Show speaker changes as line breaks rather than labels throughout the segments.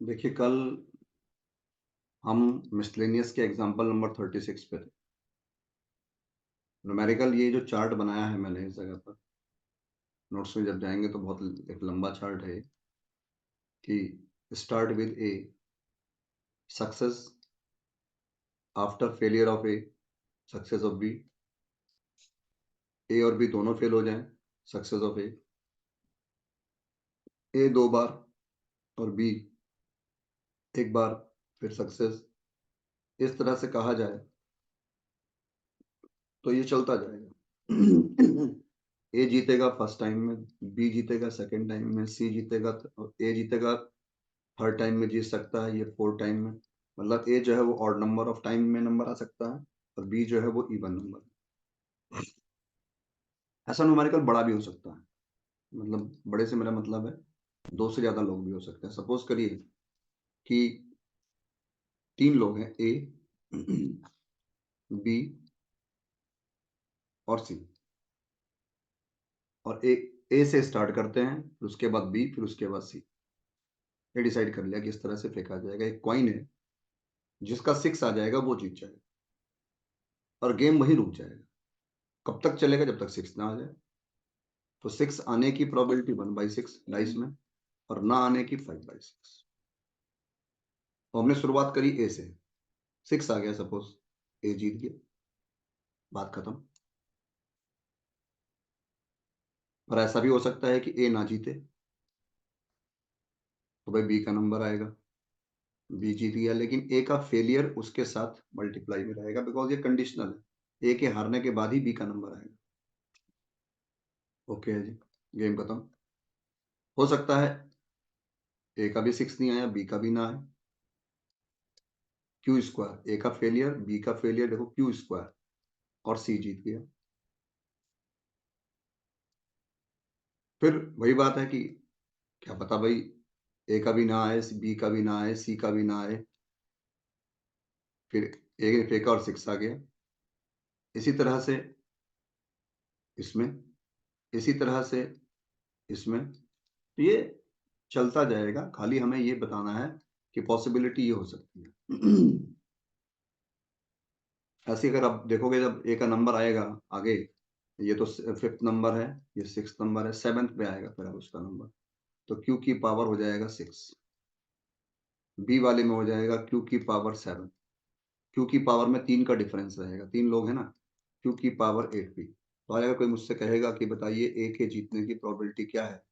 देखिए, कल हम मिसलेनियस के एग्जाम्पल नंबर 36 पे थे। न्यूमेरिकल ये जो चार्ट बनाया है मैंने इस जगह पर, नोट्स में जब जाएंगे तो बहुत एक लंबा चार्ट है कि start with a success after failure of A, success of B, A और बी दोनों फेल हो जाएं, सक्सेस ऑफ ए 2 बार और बी 1 बार, फिर सक्सेस। इस तरह से कहा जाए तो ये चलता जाएगा। ए जीतेगा फर्स्ट टाइम में, बी जीतेगा सेकंड टाइम में, सी जीतेगा, ए जीतेगा थर्ड टाइम में जीत सकता है, ये 4 टाइम में। मतलब ए जो है वो ऑड नंबर ऑफ टाइम में नंबर आ सकता है और बी जो है वो इवन नंबर। ऐसा न्यूमेरिकल बड़ा भी हो सकता है, मतलब बड़े से मेरा मतलब है 2 से ज्यादा लोग भी हो सकते हैं। सपोज करिए कि 3 लोग हैं, ए, बी और सी, और ए से स्टार्ट करते हैं, फिर उसके बाद बी, फिर उसके बाद सी। ये डिसाइड कर लिया कि इस तरह से फेंका जाएगा। एक कॉइन है, जिसका 6 आ जाएगा वो जीत जाएगा और गेम वहीं रुक जाएगा। कब तक चलेगा? जब तक 6 ना आ जाए। तो 6 आने की प्रोबेबिलिटी 1/6 डाइस में, और ना आने की 5/6। तो हमने शुरुआत करी ए से, 6 आ गया, सपोज ए जीत गया, बात खत्म। और ऐसा भी हो सकता है कि ए ना जीते, तो भाई बी का नंबर आएगा, बी जीत गया, लेकिन ए का फेलियर उसके साथ मल्टीप्लाई में रहेगा, बिकॉज ये कंडीशनल है। ए के हारने के बाद ही बी का नंबर आएगा। ओके है जी, गेम खत्म। हो सकता है ए का भी 6 नहीं आया, बी का भी ना आए, क्यू स्क्वायर, ए का फेलियर, बी का फेलियर, देखो क्यू स्क्वायर, और सी जीत गया। फिर वही बात है कि क्या पता भाई ए का भी ना आए, बी का भी ना आए, सी का भी ना आए, फिर ए ने फेंका और 6 आ गया। इसी तरह से इसमें, इसी तरह से इसमें, तो ये चलता जाएगा। खाली हमें ये बताना है कि पॉसिबिलिटी ये हो सकती है। ऐसे अगर आप देखोगे, जब ए का नंबर आएगा आगे, ये तो 5th नंबर है, ये 6th नंबर है, 7th पे आएगा फिर अब उसका नंबर, तो क्यू की पावर हो जाएगा 6। बी वाले में हो जाएगा क्यू की पावर 7। क्यू की पावर में 3 का डिफरेंस रहेगा, 3 लोग हैं ना, क्यू की पावर 8 भी। तो अगर कोई मुझसे कहेगा कि बताइए ए के जीतने की प्रोबेबिलिटी क्या है,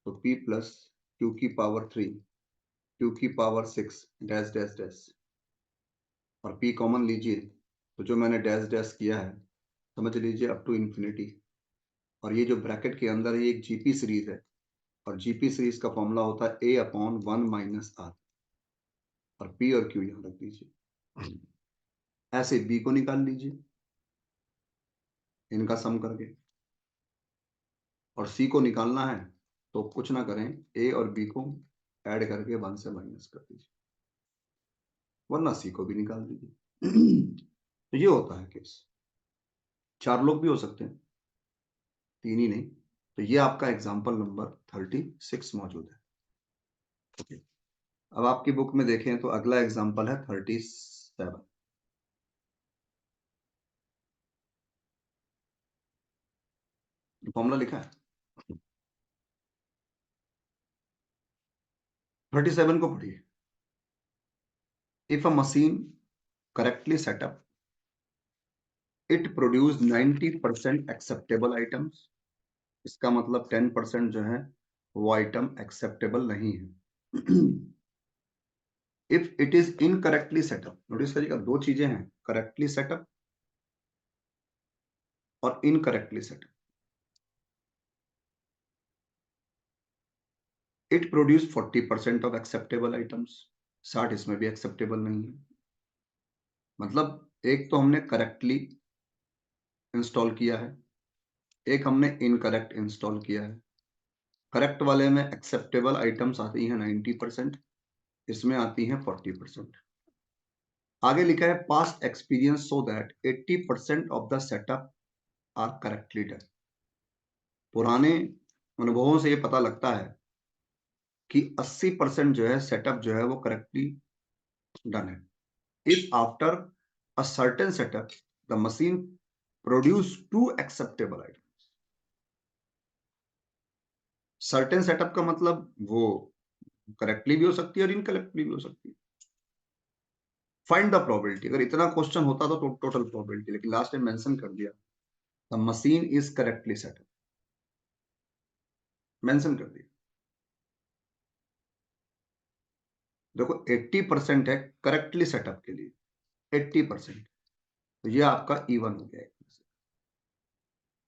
तो पी प्लस क्यू की पावर 3, क्यू की पावर 6, डैश डैश डैश, और पी कॉमन लीजिए, तो जो मैंने डैश डैश किया है समझ लीजिए अप टू इन्फिनिटी। और ये जो ब्रैकेट के अंदर है ये एक जीपी सीरीज है, और जीपी सीरीज का फॉर्मूला होता है A/1 - R, और पी और क्यू यहाँ रख दीजिए। ऐसे बी को निकाल लीजिए इनका सम करके, और सी को निकालना है तो कुछ ना करें, ए और बी को ऐड करके 1 से माइनस कर दीजिए, वरना सी को भी निकाल दीजिए। तो ये होता है केस। 4 लोग भी हो सकते हैं, 3 ही नहीं। तो ये आपका एग्जाम्पल नंबर 36 मौजूद है। ओके, अब आपकी बुक में देखें तो अगला एग्जाम्पल है 37। फॉर्मूला लिखा है 37 को पढ़िए। If a machine correctly setup, it produce 90% acceptable items. इसका मतलब 10% जो है वो आइटम एक्सेप्टेबल नहीं है। If it is incorrectly setup, notice करिएगा 2 चीजें हैं, करेक्टली सेटअप और incorrectly setup. It produce 40% of acceptable items, 60 इसमें भी एक्सेप्टेबल नहीं है। मतलब एक तो हमने करेक्टली इंस्टॉल किया है, एक हमने इनकरेक्ट इंस्टॉल किया है। करेक्ट वाले में एक्सेप्टेबल आइटम्स आती हैं 90%, इसमें आती हैं 40%। आगे लिखा है past experience so that 80% of the setup are correctly done. पुराने अनुभवों से ये पता लगता है कि 80% जो है सेटअप जो है वो करेक्टली डन है। If after a certain setup the machine produce 2 acceptable items. Certain setup का मतलब वो करेक्टली भी हो सकती है और इनकरेक्टली भी हो सकती है। फाइंड द प्रोबेबिलिटी, अगर इतना क्वेश्चन होता तो टोटल प्रोबेबिलिटी, लेकिन लास्ट टाइम मेंशन कर दिया the machine is correctly setup, mention कर दिया। देखो 80% है करेक्टली सेटअप के लिए, 80%, तो ये आपका E1 हो गया।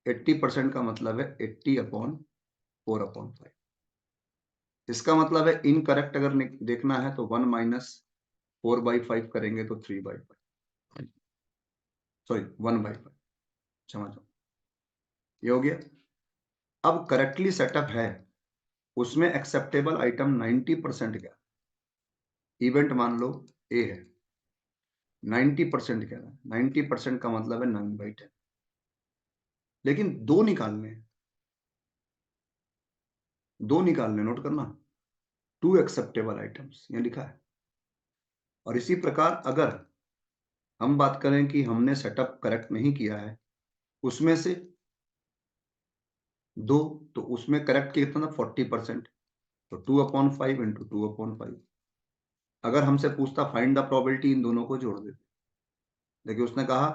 80% का मतलब है 80/4/5। इसका मतलब है इनकरेक्ट अगर देखना है तो 1 - 4/5 करेंगे तो 3/5, सॉरी 1/5, क्षमा चाहो, ये हो गया। अब करेक्टली सेटअप है, उसमें एक्सेप्टेबल आइटम 90% क्या, इवेंट मान लो ए है, 90% क्या है, 90% का मतलब है 9/10, लेकिन दो निकालने हैं, दो निकालने, नोट करना, 2 एक्सेप्टेबल आइटम्स ये लिखा है। और इसी प्रकार अगर हम बात करें कि हमने सेटअप करेक्ट नहीं किया है, उसमें से 2, तो उसमें करेक्ट कितना था 40%, तो 2/5 इंटू 2/5। अगर हमसे पूछता फाइंड द प्रोबेबिलिटी, इन दोनों को जोड़ देते। देखिए उसने कहा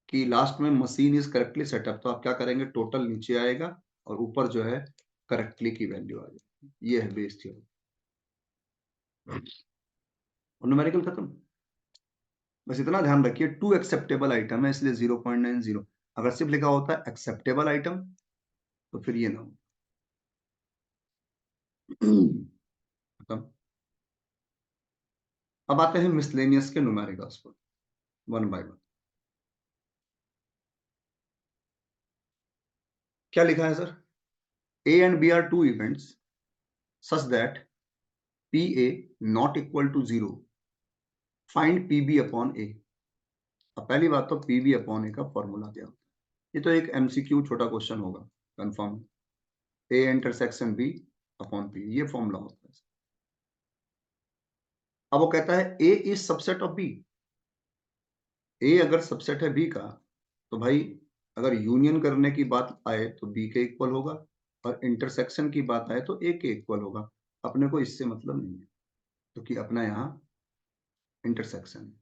कि लास्ट में मशीन इज करेक्टली सेटअप, तो आप क्या करेंगे, टोटल नीचे आएगा और ऊपर जो है करेक्टली की वैल्यू आ जाएगी। ये है बेस थ्योरम। और न्यूमेरिकल खत्म। बस इतना ध्यान रखिए 2 एक्सेप्टेबल आइटम है इसलिए 0.90। अगर सिर्फ लिखा होता है एक्सेप्टेबल आइटम तो फिर ये ना हो। खत्म। अब आते हैं मिसलेनियस के न्यूमेरिकल्स पर, वन बाय वन। क्या लिखा है sir, A and B are two events such that PA not equal to 0, find PB upon A। अब पहली बात तो PB upon A का फॉर्मूला क्या होता है, ये तो एक MCQ छोटा क्वेश्चन होगा confirm. A intersection B upon P, ये फॉर्मूला होता है। अब वो कहता है A is subset of B। A अगर सबसेट है B का, तो भाई अगर यूनियन करने की बात आए तो B के इक्वल होगा, और इंटरसेक्शन की बात आए तो A के इक्वल होगा। अपने को इससे मतलब नहीं है, क्योंकि अपना यहाँ इंटरसेक्शन है।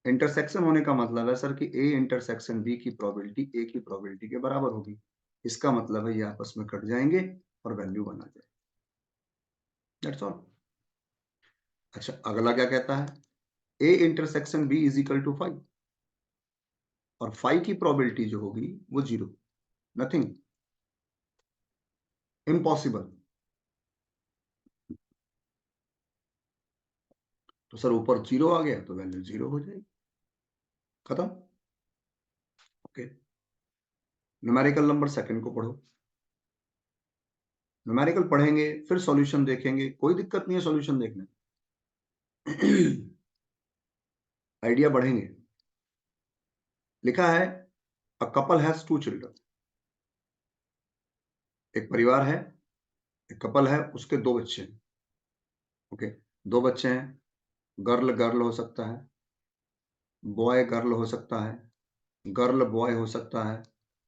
इंटरसेक्शन होने का मतलब है सर कि A इंटरसेक्शन B की प्रोबेबिलिटी A की प्रोबेबिलिटी के बराबर होगी। इसका मतलब है ये आपस में कट जाएंगे और वैल्यू बना जाए। That's all. अच्छा अगला क्या कहता है, A intersection B is equal to 5, और 5 की प्रोबेबिलिटी जो होगी वो 0, नथिंग, इम्पॉसिबल। तो सर ऊपर 0 आ गया तो वैल्यू 0 हो जाएगी, खत्म। ओके, न्यूमेरिकल नंबर सेकंड को पढ़ो। न्यूमेरिकल पढ़ेंगे फिर सॉल्यूशन देखेंगे, कोई दिक्कत नहीं है सॉल्यूशन देखने आइडिया बढ़ेंगे। लिखा है अ कपल हैज 2 चिल्ड्रन, एक परिवार है, एक कपल है, उसके 2 बच्चे हैं। ओके, 2 बच्चे हैं, गर्ल गर्ल हो सकता है, बॉय गर्ल हो सकता है, गर्ल बॉय हो सकता है,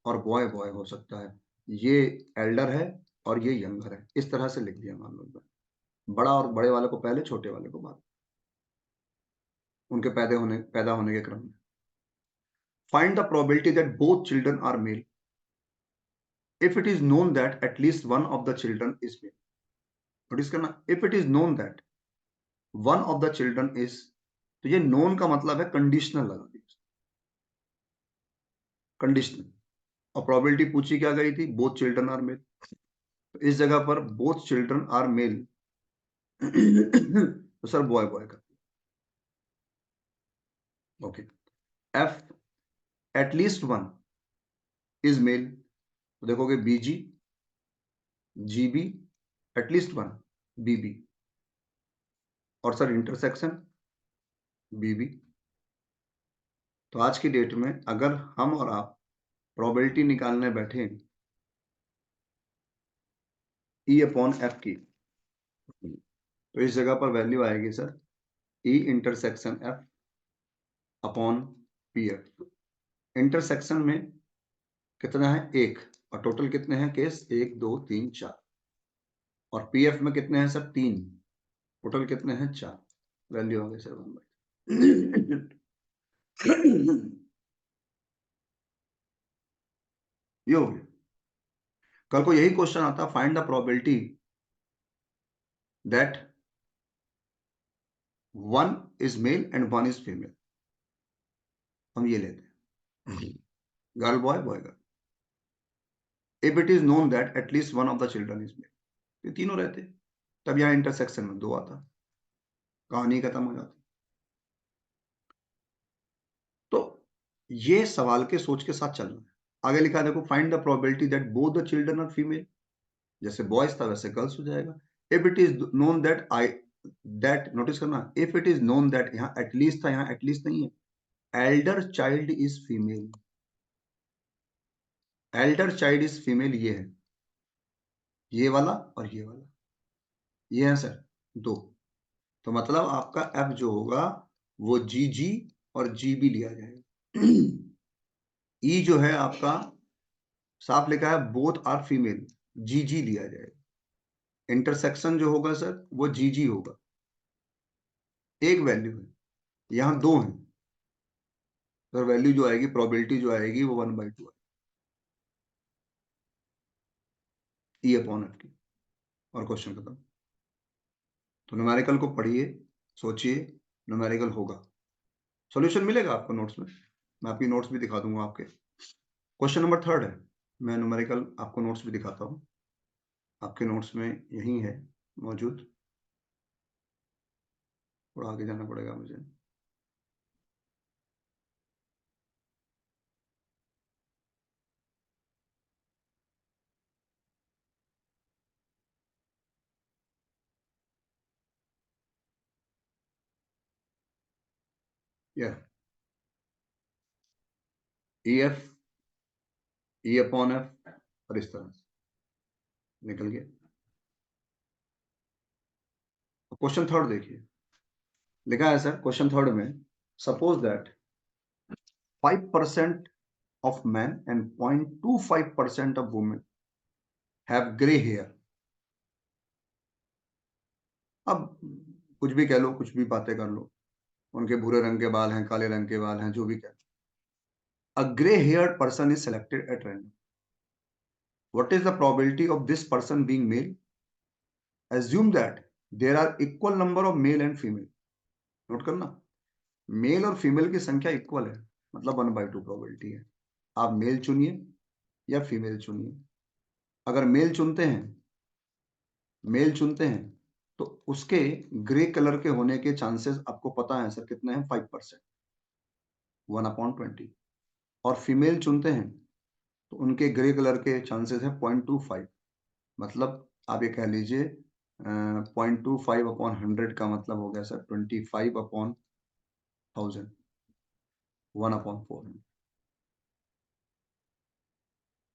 और बॉय बॉय हो सकता है। ये एल्डर है और ये यंगर है, इस तरह से लिख दिया मान लो। बड़ा और बड़े वाले को पहले, छोटे वाले को बाद, उनके पैदा होने के क्रम में। Find the probability that both children are male if it is known that at least one of the children is male। Notice करना, if it is known that one of the children is, तो ये known का मतलब है conditional लगा दिया, conditional. और probability पूछी क्या गई थी, बोथ चिल्ड्रन आर मेल, तो इस जगह पर बोथ चिल्ड्रन आर मेल तो सर बॉय बॉय का। Okay, F at least one is male, तो देखोगे बीजी, जीबी, एटलीस्ट वन बीबी, और सर इंटरसेक्शन बीबी। तो आज की डेट में अगर हम और आप प्रोबेबिलिटी निकालने बैठे E/F की, तो इस जगह पर वैल्यू आएगी sir E intersection F upon PF। Intersection में कितना है 1 और टोटल कितने हैं केस 1 2 3 4 और PF में कितने हैं सर 3 टोटल कितने हैं 4 वैल्यू आ गई सर 1/2। ये हो गया। कल को यही क्वेश्चन आता find the probability that 1 is male and 1 is female. हम ये लेते हैं girl boy boy girl. If it is known that at least one of the children is male, ये तीनों रहते, तब यहाँ इंटरसेक्शन में 2 आता, कहानी खत्म हो जाती। तो ये सवाल के सोच के साथ चलना है। आगे लिखा है देखो find the probability that both the children are female, जैसे बॉयज था वैसे गर्ल्स हो जाएगा। If it is known that that notice करना, if it is known that, यहाँ एटलीस्ट था, यहाँ एटलीस्ट नहीं है। Elder child is female, elder child is female ये है, ये वाला और ये वाला, ये है सर 2। तो मतलब आपका एफ जो होगा वो जी और जीबी लिया जाएगा। ई जो है आपका साफ लिखा है बोथ आर फीमेल, जी लिया जाएगा। इंटरसेक्शन जो होगा सर वो जी होगा। एक वैल्यू है, यहाँ 2 है, तो वैल्यू जो आएगी प्रोबेबिलिटी जो आएगी वो 1/2 ई अपॉन एफ की, और क्वेश्चन खत्म। तो न्यूमेरिकल को पढ़िए, सोचिए, न्यूमेरिकल होगा। सॉल्यूशन मिलेगा आपको नोट्स में, मैं आपकी नोट्स भी दिखा दूंगा आपके। क्वेश्चन नंबर 3 है, मैं न्यूमेरिकल आपको नोट्स भी दिखाता हूँ, आपके नोट्स में यही है मौजूद, थोड़ा आगे जाना पड़ेगा मुझे। या E F E upon F और इस तरह से निकल गया। क्वेश्चन 3 देखिए, लिखा है सर क्वेश्चन 3 में, suppose that 5% of men and 0.25% of women have gray hair। अब कुछ भी कह लो, कुछ भी बातें कर लो, उनके भूरे रंग के बाल हैं, काले रंग के बाल हैं, जो भी कह लो। A gray haired person is selected at random, what is the probability of this person being male? Assume that there are equal number of male and female। Note करना, मेल और फीमेल की संख्या इक्वल है, मतलब 1/2 probability है। आप mail चुनिए या फीमेल चुनिए। अगर मेल चुनते हैं तो उसके ग्रे कलर के होने के चांसेस आपको पता है सर कितने हैं 5%, 1/20। और फीमेल चुनते हैं तो उनके ग्रे कलर के चांसेस है 0.25, मतलब आप ये कह लीजिए 0.25/100 का मतलब हो गया सर 25/1000, 1/400।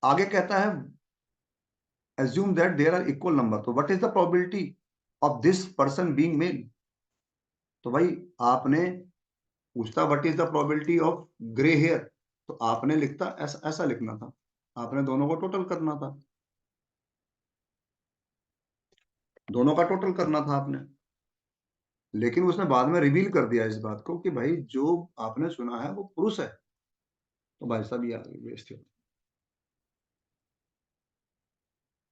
आगे कहता है assume that there are equal number, तो what is the probability of this person being male? तो भाई आपने पूछता what is the probability of grey hair, तो आपने लिखता ऐसा लिखना था, आपने दोनों को टोटल करना था, दोनों का टोटल करना था आपने। लेकिन उसने बाद में रिवील कर दिया इस बात को कि भाई जो आपने सुना है वो पुरुष है, तो भाई साहब ये आगे वेस्ट हो।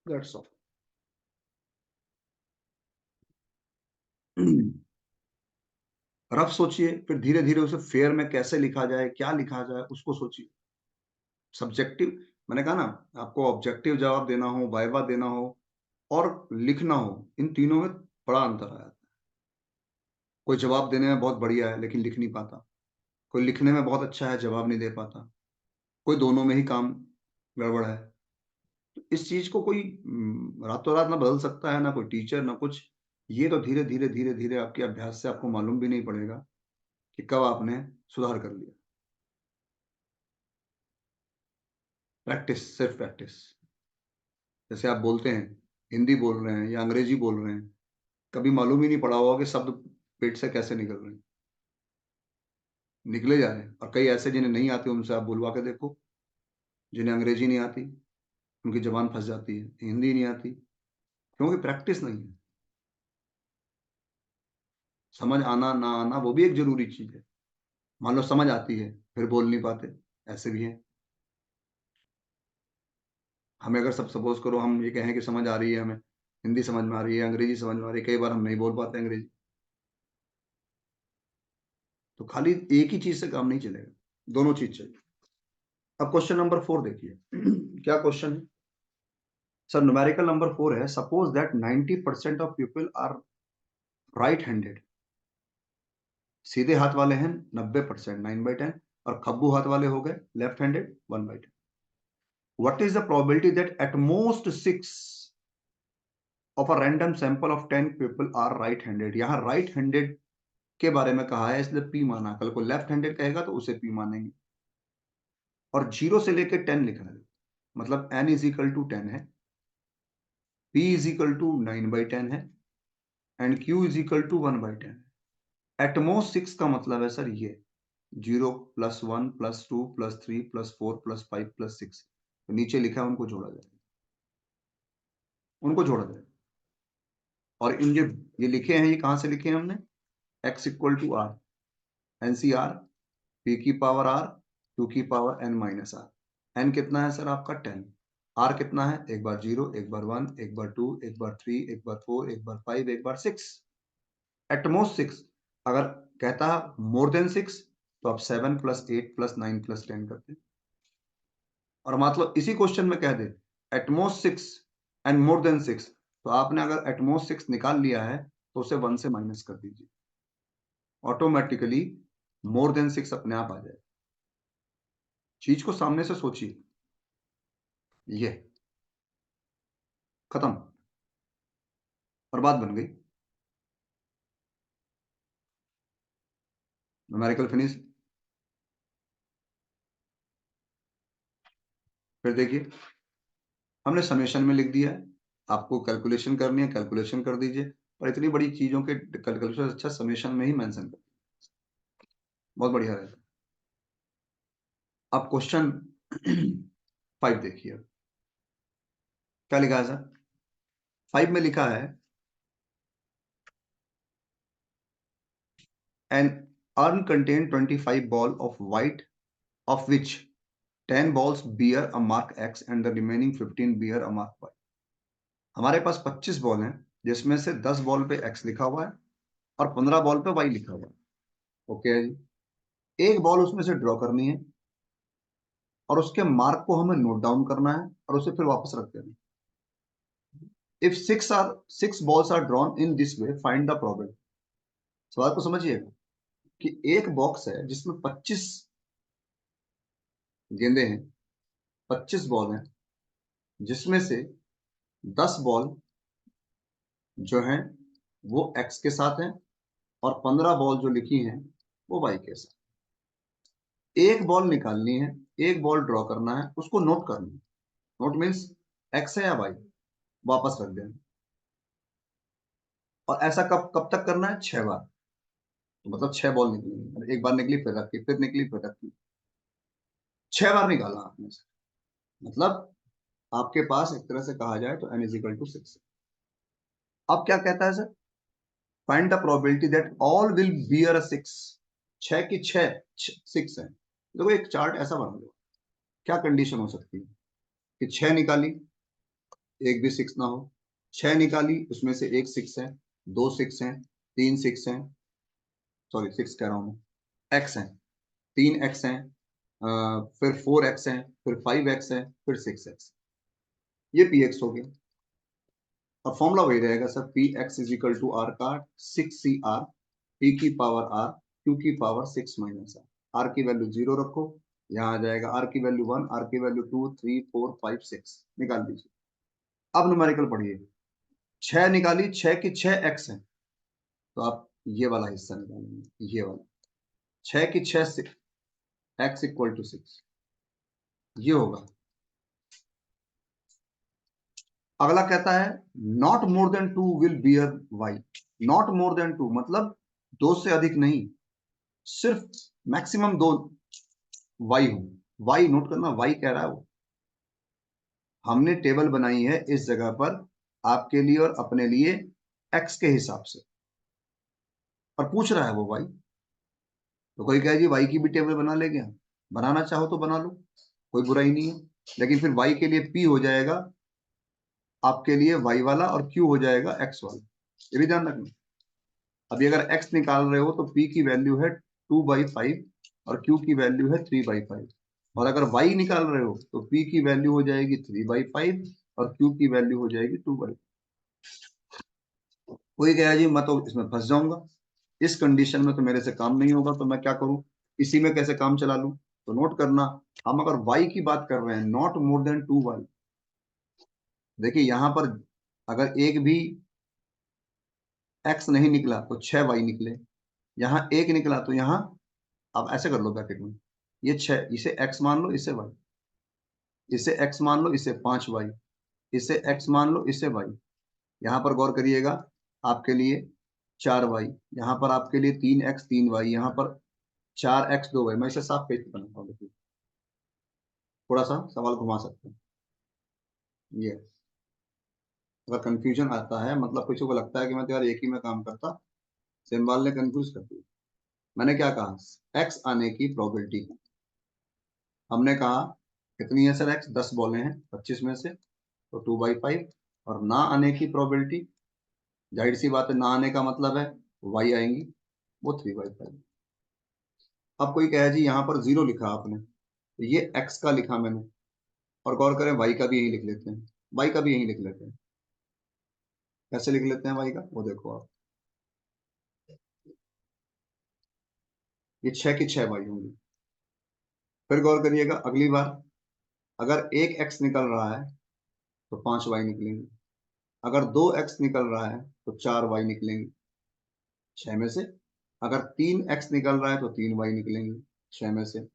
That's all. रफ सोचिए, फिर धीरे धीरे उसे फेयर में कैसे लिखा जाए, क्या लिखा जाए उसको सोचिए। सब्जेक्टिव, मैंने कहा ना आपको ऑब्जेक्टिव जवाब देना हो, वाइवा देना हो और लिखना हो, इन तीनों में बड़ा अंतर आया। कोई जवाब देने में बहुत बढ़िया है लेकिन लिख नहीं पाता, कोई लिखने में बहुत अच्छा है जवाब नहीं दे पाता, कोई दोनों में ही काम गड़बड़ है। तो इस चीज को कोई रातों रात ना बदल सकता है, ना कोई टीचर ना कुछ। ये तो धीरे धीरे धीरे धीरे आपके अभ्यास से आपको मालूम भी नहीं पड़ेगा कि कब आपने सुधार कर लिया। प्रैक्टिस, सिर्फ प्रैक्टिस। जैसे आप बोलते हैं, हिंदी बोल रहे हैं या अंग्रेजी बोल रहे हैं, कभी मालूम ही नहीं पड़ा होगा कि शब्द पेट से कैसे निकल रहे हैं, निकले जा रहे हैं। और कई ऐसे जिन्हें नहीं आते, उनसे आप बुलवा के देखो, जिन्हें अंग्रेजी नहीं आती, उनकी जबान फंस जाती है, हिंदी नहीं आती, क्योंकि प्रैक्टिस नहीं है। समझ आना ना आना वो भी एक जरूरी चीज है। मान लो समझ आती है फिर बोल नहीं पाते, ऐसे भी है। हमें अगर सब सपोज करो हम ये कहें कि समझ आ रही है, हमें हिंदी समझ में आ रही है, अंग्रेजी समझ में आ रही है, कई बार हम नहीं बोल पाते अंग्रेजी। तो खाली एक ही चीज से काम नहीं चलेगा, दोनों चीज चाहिए। अब क्वेश्चन नंबर 4 देखिए। क्या क्वेश्चन है सर? न्यूमेरिकल नंबर 4 है, suppose that 90% of people are right handed. सीधे हाथ वाले हैं 90%, 9/10, और खब्बू हाथ वाले हो गए left handed 1/10। What is the probability that at most 6 of a random sample of 10 people are right handed? यहां राइट हैंडेड के बारे में कहा है, इसलिए पी माना। कल को लेफ्ट हैंडेड कहेगा तो उसे पी मानेंगे। और 0 से लेकर 10 लिखा है, मतलब n इज इक्वल टू 10 है, p इज इक्वल टू 9/10 है, and q is equal to 1/10। At most 6 का मतलब है सर ये 0 + 1 + 2 + 3 + 4 + 5 + 6। तो नीचे लिखा है उनको जोड़ा जाए, उनको जोड़ा जाए। और इन ये लिखे हैं, ये कहां से लिखे हैं हमने? x equal to r, NCR, p की पावर r, q की पावर n-r। n कितना है सर आपका 10, r कितना है? एक बार 0, एक बार 1, एक बार 2, एक बार 3, एक बार 4, एक बार 5, एक बार 6। एटमोस्ट 6। अगर कहता मोर देन 6 तो आप 7 + 8 + 9 + 10 करते। और मतलब इसी क्वेश्चन में कह दे एटमोस्ट 6 एंड मोर देन 6, तो आपने अगर एटमोस्ट 6 निकाल लिया है तो उसे 1 से माइनस कर दीजिए, ऑटोमेटिकली मोर देन 6 अपने आप आ जाए। चीज को सामने से सोचिए, ये खत्म, और बात बन गई। Numerical finish. फिर देखिए, हमने समेशन में लिख दिया है, आपको कैलकुलेशन करनी है, कैलकुलेशन कर दीजिए। और इतनी बड़ी चीजों के कैलकुलेशन अच्छा समेशन में ही मेंशन कर, बहुत बढ़िया रहेगा। अब क्वेश्चन 5 देखिए, क्या लिखा है सर? 5 में लिखा है an urn contain 25 ball of white, of which 10 balls bear a mark X and the remaining 15 bear a mark Y। हमारे पास 25 बॉल हैं, जिसमें से 10 बॉल पे X लिखा हुआ है और 15 बॉल पे Y लिखा हुआ है। ओके जी, एक बॉल उसमें से ड्रॉ करनी है और उसके मार्क को हमें नोट डाउन करना है और उसे फिर वापस रख देना। If 6 balls are drawn in this way, find the probability। सवाल को समझिएगा कि एक बॉक्स है जिसमें 25 गेंदे हैं, 25 बॉल हैं, जिसमें से 10 बॉल जो हैं वो एक्स के साथ हैं और 15 बॉल जो लिखी हैं वो वाई के साथ। एक बॉल निकालनी है, एक बॉल ड्रॉ करना है, उसको नोट करना है। नोट मीन्स एक्स है या वाई, वापस रख देना। और ऐसा कब कब तक करना है? 6 बार। तो मतलब 6 बॉल निकलेंगी, एक बार निकली फिर रखी, फिर निकली फिर रखी, 6 बार निकाला आपने से। मतलब आपके पास एक तरह से कहा जाए तो n = 6। अब क्या कहता है sir? Find the probability that all will bear a 6। 6 की 6 6 है। देखो एक चार्ट ऐसा बना लो, क्या कंडीशन हो सकती है कि 6 निकाली, एक भी 6 ना हो। 6 निकाली, उसमें से एक 6 है, 2 6 हैं, 3 6 हैं, सॉरी 6 कह रहा हूं मैं, एक्स है, 3x है, फिर 4x है, फिर 5x है, फिर 6x। ये px हो गया। और फॉर्मूला वही रहेगा सर, px = r का 6cr, p की पावर r, q की पावर 6 - r की वैल्यू 0 रखो, यहाँ आ जाएगा r की वैल्यू 1, r की वैल्यू 2 3 4 5 6, निकाल दीजिए। अब न्यूमेरिकल पढ़िए, 6 निकाली, 6 की 6 x है, तो आप ये वाला हिस्सा निकालेंगे, ये वाला 6 की 6 x = 6, ये होगा। अगला कहता है not more than 2 will bear Y. Not more than 2 मतलब 2 से अधिक नहीं, सिर्फ मैक्सिमम 2 वाई हो। वाई नोट करना, वाई कह रहा है वो। हमने टेबल बनाई है इस जगह पर आपके लिए और अपने लिए एक्स के हिसाब से, और पूछ रहा है वो वाई। तो कोई कहे जी वाई की भी टेबल बना ले क्या, बनाना चाहो तो बना लो, कोई बुराई नहीं है। लेकिन फिर वाई के लिए पी हो जाएगा आपके लिए वाई वाला, और क्यू हो जाएगा एक्स वाला, ये भी ध्यान रखना। अभी अगर x निकाल रहे हो तो p की वैल्यू है 2/5 और q की वैल्यू है 3/5। और अगर y निकाल रहे हो तो p की वैल्यू हो जाएगी 3/5 और q की वैल्यू हो जाएगी 2/5। कोई कहा जी मैं तो इसमें फंस जाऊंगा, इस कंडीशन में तो मेरे से काम नहीं होगा, तो मैं क्या करूं, इसी में कैसे काम चला लूं। तो नोट करना, हम अगर y की बात कर रहे हैं नॉट मोर देन 2y, देखिए यहां पर अगर एक भी x नहीं निकला तो 6y निकले, यहाँ एक निकला तो यहाँ, अब ऐसे कर लो ब्रैकेट में, ये 6, इसे x मान लो इसे y, इसे x मान लो इसे 5y, इसे x मान लो इसे y। यहाँ पर गौर करिएगा, आपके लिए 4y, यहाँ पर आपके लिए 3x 3y, यहाँ पर 4x 2y। मैं इसे साफ पेज पे बनाता हूँ, देखिए थोड़ा सा सवाल घुमा सकते हैं ये। अगर कंफ्यूजन आता है, मतलब किसी को लगता है कि मैं तो यार एक ही में काम करता, सिंबल ने कंफ्यूज कर दिया। मैंने क्या कहा, x आने की प्रोबेबिलिटी, हमने कहा कितनी है सर x, 10 बोले हैं 25 में से, तो 2/5। और ना आने की प्रोबेबिलिटी, जाहिर सी बात है ना आने का मतलब है y आएंगी, वो 3/5। अब कोई कहे जी यहाँ पर 0 लिखा आपने, तो ये x का लिखा मैंने, और गौर करें y का भी यही लिख लेते हैं, y का भी यही लिख लेते हैं। कैसे लिख लेते हैं y का, वो देखो आप, ये 6 की 6 y होंगी। फिर गौर करिएगा अगली बार, अगर एक x निकल रहा है तो 5y निकलेंगे, अगर 2x निकल रहा है तो 4y निकलेंगे 6 में से, अगर 3x निकल रहा है तो 3y निकलेंगे 6 में से।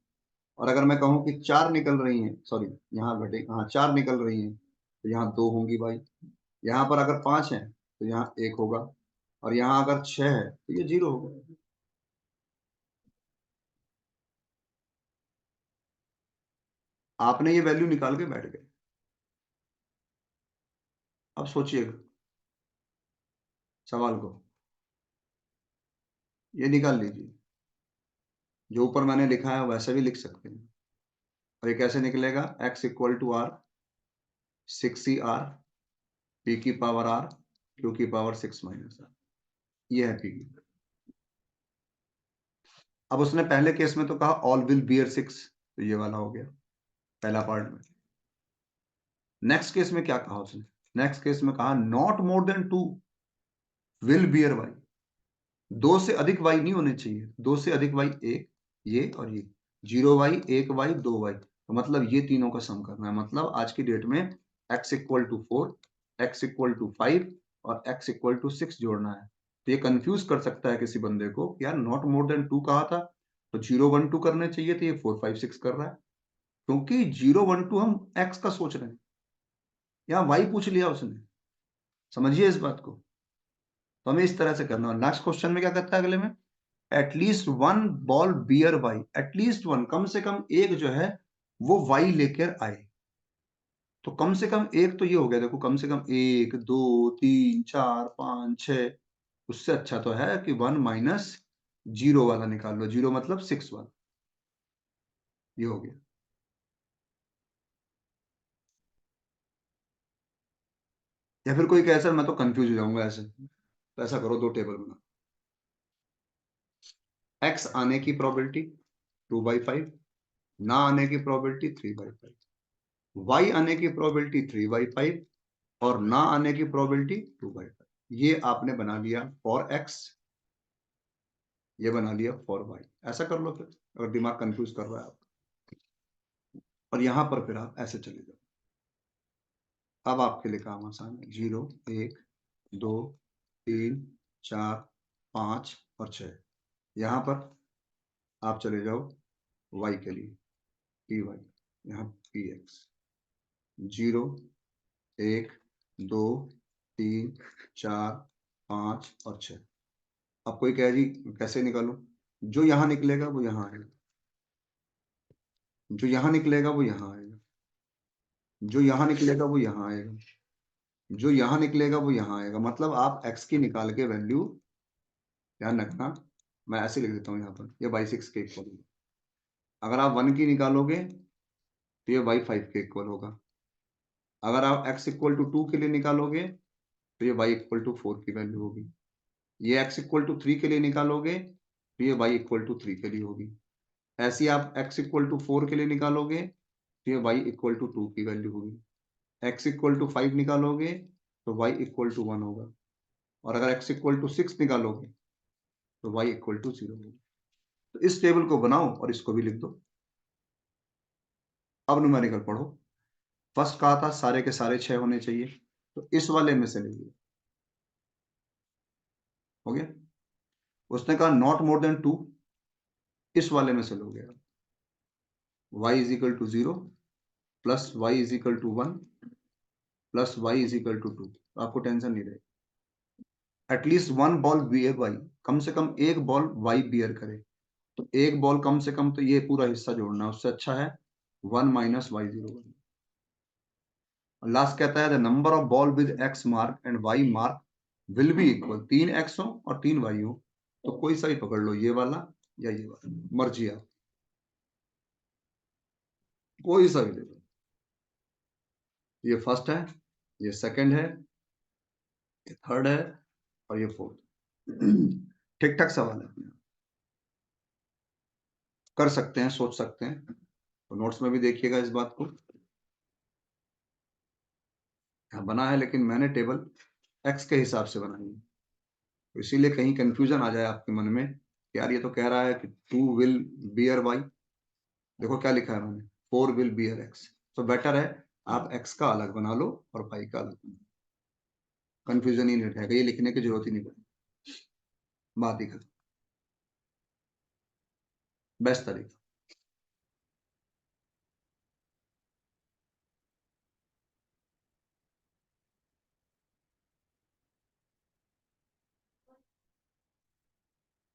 और अगर मैं कहूँ कि 4 निकल रही हैं, सॉरी यहाँ घटे, हाँ 4 निकल रही हैं, तो यहाँ 2 होंगी भाई। यहाँ पर अगर 5 है तो यहाँ 1 होगा, और यहाँ अगर 6 है तो ये 0 होगा। आपने ये वैल्यू निकाल के बैठ गए। अब सोचिएगा सवाल को, ये निकाल लीजिए, जो ऊपर मैंने लिखा है वैसे भी लिख सकते हैं। और ये कैसे निकलेगा, x equal to R, 6c r, p की पावर r, q की पावर 6 माइनस r, ये है p की। अब उसने पहले केस में तो कहा ऑल विल बियर 6, तो ये वाला हो गया पहला पार्ट में। नेक्स्ट केस में क्या कहा उसने, नेक्स्ट केस में कहा not more than 2 will bear Y. 2 से अधिक वाई नहीं होने चाहिए, 2 से अधिक वाई एक, ये और ये, 0y 1y 2y, तो मतलब ये तीनों का सम करना है। मतलब आज की डेट में x equal to 4, x equal to 5 और x इक्वल टू 6 जोड़ना है। तो ये कंफ्यूज कर सकता है किसी बंदे को, यार नॉट मोर देन 2 कहा था तो 0 1 2 करने चाहिए थे, ये 4 5 6 कर रहा है। क्योंकि 0 1 2 हम x का सोच रहे हैं, यहाँ y पूछ लिया उसने, समझिए इस बात को। तो हमें इस तरह से करना है। नेक्स्ट क्वेश्चन में क्या कहता है अगले में, at least one ball bear Y, at least one, कम से कम एक जो है वो वाई लेकर आए। तो कम से कम एक तो ये हो गया, देखो कम से कम 1 2 3 4 5 6, उससे अच्छा तो है कि 1 - 0 वाला निकाल लो, 0 मतलब 6 वाला, ये हो गया। या फिर कोई कहे सर मैं तो कंफ्यूज हो जाऊंगा ऐसे, तो ऐसा करो, दो टेबल बना, एक्स आने की प्रोबेबिलिटी 2/5, ना आने की प्रोबेबिलिटी 3/5, वाई आने की प्रोबेबिलिटी 3/5 और ना आने की प्रोबेबिलिटी 2/5। ये आपने बना लिया फॉर एक्स, ये बना लिया फॉर वाई। ऐसा कर लो फिर, अगर दिमाग कंफ्यूज कर रहा है आप, और यहां पर फिर आप ऐसे चले जाओ। अब आपके लिए काम आसान है, 0 1 2 3 4 5 और 6, यहां पर आप चले जाओ y के लिए, पी वाई, यहाँ पी एक्स, 0 1 2 3 4 5 और 6। अब कोई कहे जी कैसे निकालूं? जो यहां निकलेगा वो यहां आएगा, जो यहां निकलेगा वो यहां आएगा, जो यहां निकलेगा वो यहां आएगा, जो यहां निकलेगा वो यहां आएगा। मतलब आप x की निकाल के वैल्यू, ध्यान रखना, मैं ऐसे लिख देता हूं यहाँ पर, ये y 6 के इक्वल होगा। अगर आप 1 की निकालोगे तो ये y 5 के इक्वल होगा। अगर आप x इक्वल टू 2 के लिए निकालोगे तो ये y इक्वल टू 4 की वैल्यू होगी। ये x इक्वल टू 3 के लिए निकालोगे तो ये y इक्वल टू 3 के लिए होगी। ऐसे ही आप x इक्वल टू 4 के लिए निकालोगे तो ये y इक्वल टू 2 की वैल्यू होगी। x इक्वल टू 5 निकालोगे तो y इक्वल टू 1 होगा। और अगर x इक्वल टू 6 निकालोगे तो y इक्वल टू 0 होगा। तो इस टेबल को बनाओ और इसको भी लिख दो। अब न्यूमेरिकल पढ़ो। फर्स्ट कहा था सारे के सारे 6 होने चाहिए, तो इस वाले में से लीजिए। हो गया? उसने कहा नॉट मोर देन 2, इस वाले में से लोगे आप। y is equal to 0 plus y is equal to 1 plus y is equal to 2। आपको टेंशन नहीं रहेगी। At least one ball bear y, कम से कम एक बॉल y बियर करे। तो एक बॉल कम से कम तो ये पूरा हिस्सा जोड़ना, उससे अच्छा है 1 माइनस वाई 0। लास्ट कहता है the number of ball with x mark and y mark will be equal. 3 x हो और 3 y हो, तो कोई सा ही पकड़ लो, ये वाला या ये वाला, मर्जी आप, कोई सा भी ले लो। ये फर्स्ट है, ये सेकंड है, ये थर्ड है और ये फोर्थ। ठीक ठाक सवाल है, अपने कर सकते हैं, सोच सकते हैं। तो नोट्स में भी देखिएगा इस बात को। यहाँ बना है लेकिन मैंने टेबल x के हिसाब से बनाई है, तो इसीलिए कहीं कंफ्यूजन आ जाए आपके मन में कि यार ये तो कह रहा है कि 2 विल बियर y। देखो क्या लिखा है मैंने, 4 विल बियर x। तो बेटर है आप x का अलग बना लो और y का अलग बना लो, कंफ्यूजन ही नहीं रहेगा, ये लिखने की जरूरत ही नहीं पड़ेगी। बात ही खत्म। बेस्ट तरीका।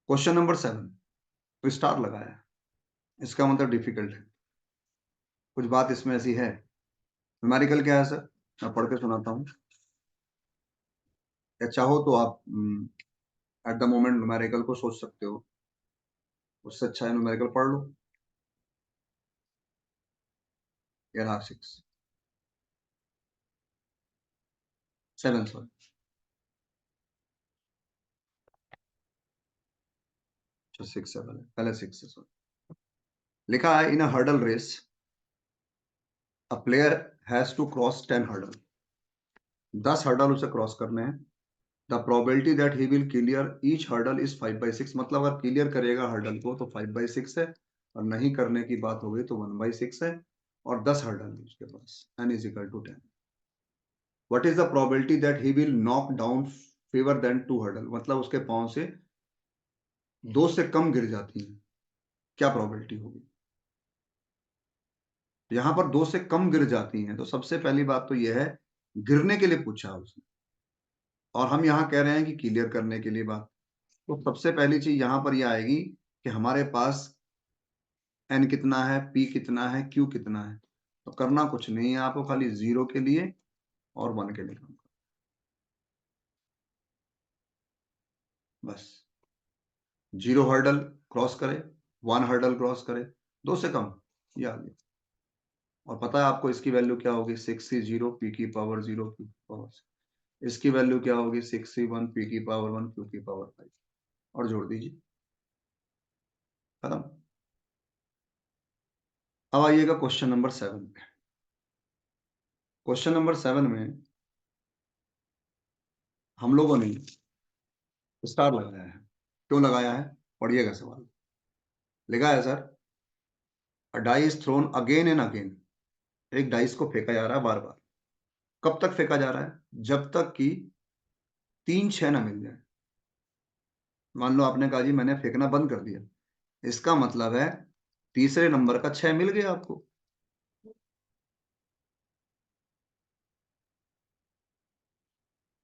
क्वेश्चन नंबर 7, तो स्टार लगाया है, इसका मतलब डिफिकल्ट है। कुछ बात इसमें ऐसी है। न्यूमेरिकल क्या है सर? मैं पढ़ के सुनाता हूँ, या चाहो तो आप एट द मोमेंट न्यूमेरिकल को सोच सकते हो, उससे अच्छा है न्यूमेरिकल पढ़ लो। ये रहा 6 7, सॉरी, अच्छा 6 7 है, पहले 6 है, सॉरी। लिखा है in a hurdle race a player has to cross 10 hurdle. 10 hurdle उसे क्रॉस करने हैं। The probability that he will clear each hurdle is 5/6। मतलब अगर क्लियर करेगा हर्डल को तो 5/6 है, और नहीं करने की बात हो गई तो 1/6 है। और 10 हर्डल है उसके पास, n is equal to 10। What is the probability that he will knock down fewer than 2 hurdle. मतलब उसके पांव से 2 से कम गिर जाती है, क्या प्रोबेबिलिटी होगी? यहाँ पर 2 से कम गिर जाती हैं, तो सबसे पहली बात तो यह है, गिरने के लिए पूछा उसने, और हम यहाँ कह रहे हैं कि क्लियर करने के लिए बात। तो सबसे पहली चीज यहाँ पर यह आएगी कि हमारे पास n कितना है, p कितना है, q कितना है। तो करना कुछ नहीं है आपको, खाली 0 के लिए और 1 के लिए काम करना, बस। 0 हर्डल क्रॉस करे, 1 हर्डल क्रॉस करे, 2 से कम, ये आ गया। और पता है आपको इसकी वैल्यू क्या होगी? 6c0 p की पावर 0 q की पावर 6। इसकी वैल्यू क्या होगी? 6c1 p की पावर 1 q की पावर 5। और जोड़ दीजिए, खत्म। अब आइएगा क्वेश्चन नंबर 7 पे। क्वेश्चन नंबर 7 में हम लोगों ने स्टार लगाया है। क्यों लगाया है? पढ़िएगा सवाल। लिखा है sir, a dice thrown again and again. एक डाइस को फेंका जा रहा है बार बार। कब तक फेंका जा रहा है? जब तक कि 3 6 ना मिल जाए। मान लो आपने कहा जी मैंने फेंकना बंद कर दिया, इसका मतलब है तीसरे नंबर का 6 मिल गया आपको।